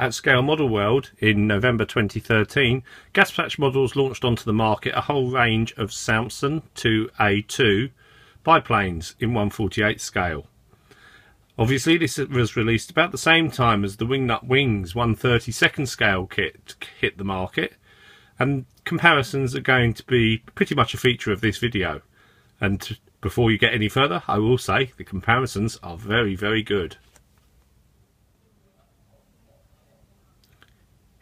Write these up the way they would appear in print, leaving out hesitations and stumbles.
At Scale Model World in November 2013, Gaspatch Models launched onto the market a whole range of Salmson 2A2 biplanes in 1/48 scale. Obviously this was released about the same time as the Wingnut Wings 1/32 scale kit hit the market, and comparisons are going to be pretty much a feature of this video. And before you get any further, I will say the comparisons are very, very good.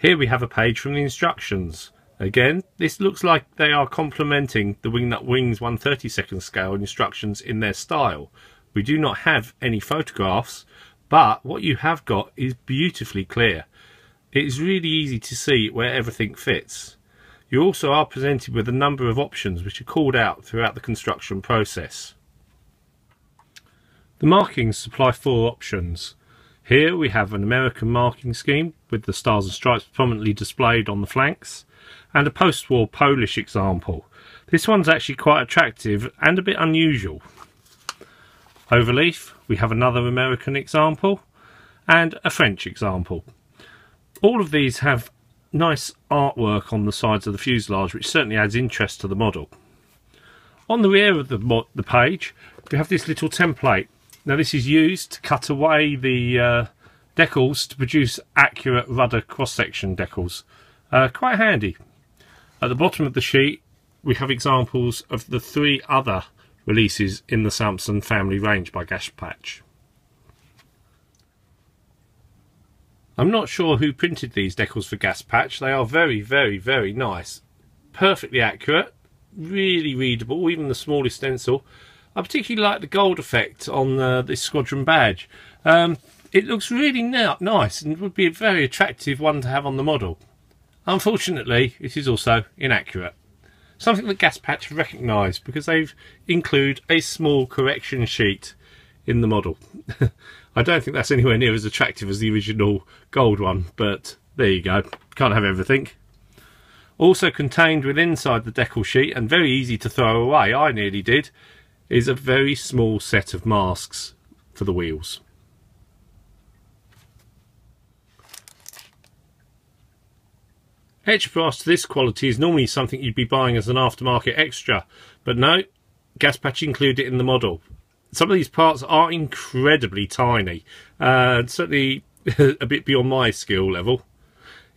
Here we have a page from the instructions. Again, this looks like they are complementing the Wingnut Wings 1/32 scale instructions in their style. We do not have any photographs, but what you have got is beautifully clear. It is really easy to see where everything fits. You also are presented with a number of options which are called out throughout the construction process. The markings supply 4 options. Here we have an American marking scheme with the stars and stripes prominently displayed on the flanks, and a post-war Polish example. This one's actually quite attractive and a bit unusual. Overleaf, we have another American example and a French example. All of these have nice artwork on the sides of the fuselage, which certainly adds interest to the model. On the rear of the page we have this little template. Now this is used to cut away the decals to produce accurate rudder cross-section decals. Quite handy. At the bottom of the sheet we have examples of the 3 other releases in the Salmson family range by Gaspatch. I'm not sure who printed these decals for Gaspatch. They are very, very, very nice. Perfectly accurate, really readable, even the smallest stencil. I particularly like the gold effect on this squadron badge. It looks really nice and would be a very attractive one to have on the model. Unfortunately, it is also inaccurate. Something that Gaspatch have recognised, because they've include a small correction sheet in the model. I don't think that's anywhere near as attractive as the original gold one, but there you go. Can't have everything. Also contained within inside the decal sheet, and very easy to throw away, I nearly did, is a very small set of masks for the wheels. Etch brass to this quality is normally something you'd be buying as an aftermarket extra, but no, Gaspatch include it in the model. Some of these parts are incredibly tiny, certainly a bit beyond my skill level.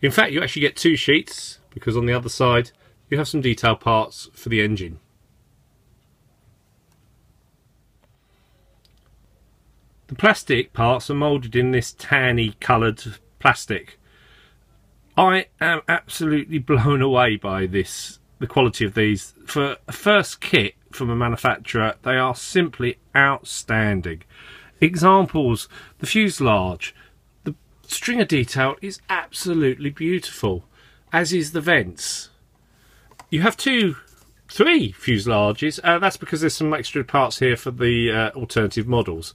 In fact, you actually get 2 sheets, because on the other side you have some detail parts for the engine. The plastic parts are moulded in this tanny coloured plastic. I am absolutely blown away by this, the quality of these. For a first kit from a manufacturer, they are simply outstanding. Examples, the fuselage, the stringer detail is absolutely beautiful, as is the vents. You have 3 fuselages, that's because there's some extra parts here for the alternative models.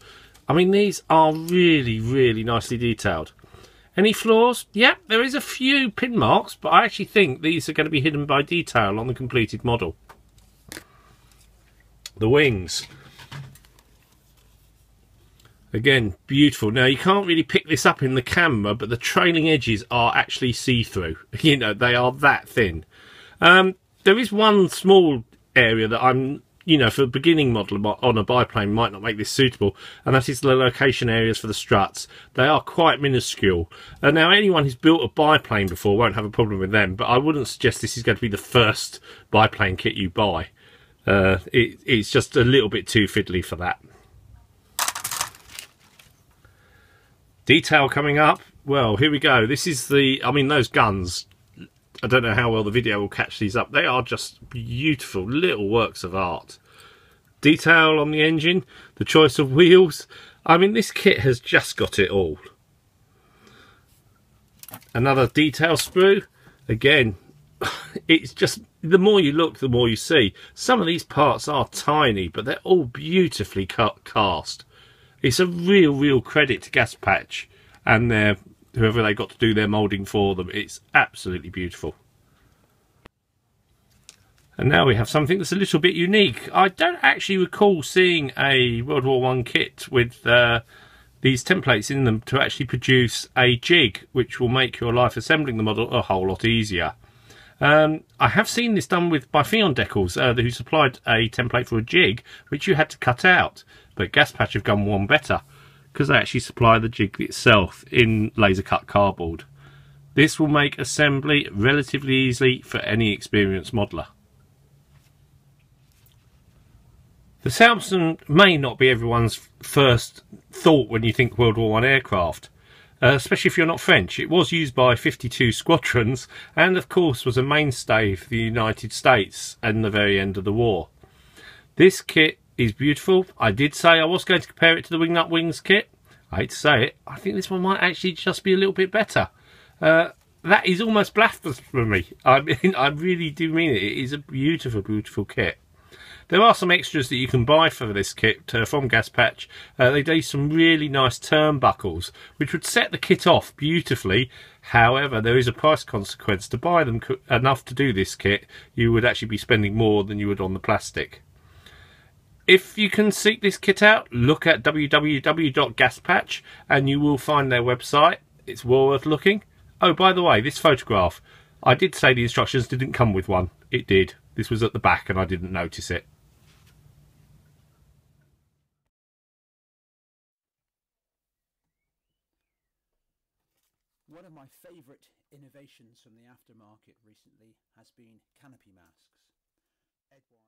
I mean, these are really, really nicely detailed. Any flaws? Yep, there is a few pin marks, but I actually think these are going to be hidden by detail on the completed model. The wings. Again, beautiful. Now, you can't really pick this up in the camera, but the trailing edges are actually see-through. You know, they are that thin. There is one small area that I'm, you know, for a beginning model on a biplane might not make this suitable, and that is the location areas for the struts. They are quite minuscule. Now, anyone who's built a biplane before won't have a problem with them, but I wouldn't suggest this is going to be the first biplane kit you buy. It's just a little bit too fiddly for that. Detail coming up. Well, here we go. This is the, I mean, those guns, I don't know how well the video will catch these up. They are just beautiful little works of art. Detail on the engine, the choice of wheels. I mean, this kit has just got it all. Another detail sprue. Again, it's just, the more you look, the more you see. Some of these parts are tiny, but they're all beautifully cast. It's a real credit to Gaspatch and whoever they got to do their moulding for them. It's absolutely beautiful. And now we have something that's a little bit unique. I don't actually recall seeing a World War I kit with the these templates in them to actually produce a jig, which will make your life assembling the model a whole lot easier. I have seen this done by Fion Decals, who supplied a template for a jig which you had to cut out, but Gaspatch have done one better because they actually supply the jig itself in laser cut cardboard. This will make assembly relatively easy for any experienced modeller. The Salmson may not be everyone's first thought when you think World War I aircraft, especially if you're not French. It was used by 52 squadrons and of course was a mainstay for the United States and the very end of the war. This kit is beautiful. I did say I was going to compare it to the Wingnut Wings kit. I hate to say it, I think this one might actually just be a little bit better. That is almost blasphemy. I mean, I really do mean it. It is a beautiful, beautiful kit. There are some extras that you can buy for this kit from Gaspatch. They do some really nice turnbuckles, which would set the kit off beautifully. However, there is a price consequence. To buy them enough to do this kit, you would actually be spending more than you would on the plastic. If you can seek this kit out, look at www.gaspatch and you will find their website. It's well worth looking. Oh, by the way, this photograph, I did say the instructions didn't come with one. It did. This was at the back and I didn't notice it. One of my favourite innovations from the aftermarket recently has been canopy masks. Edward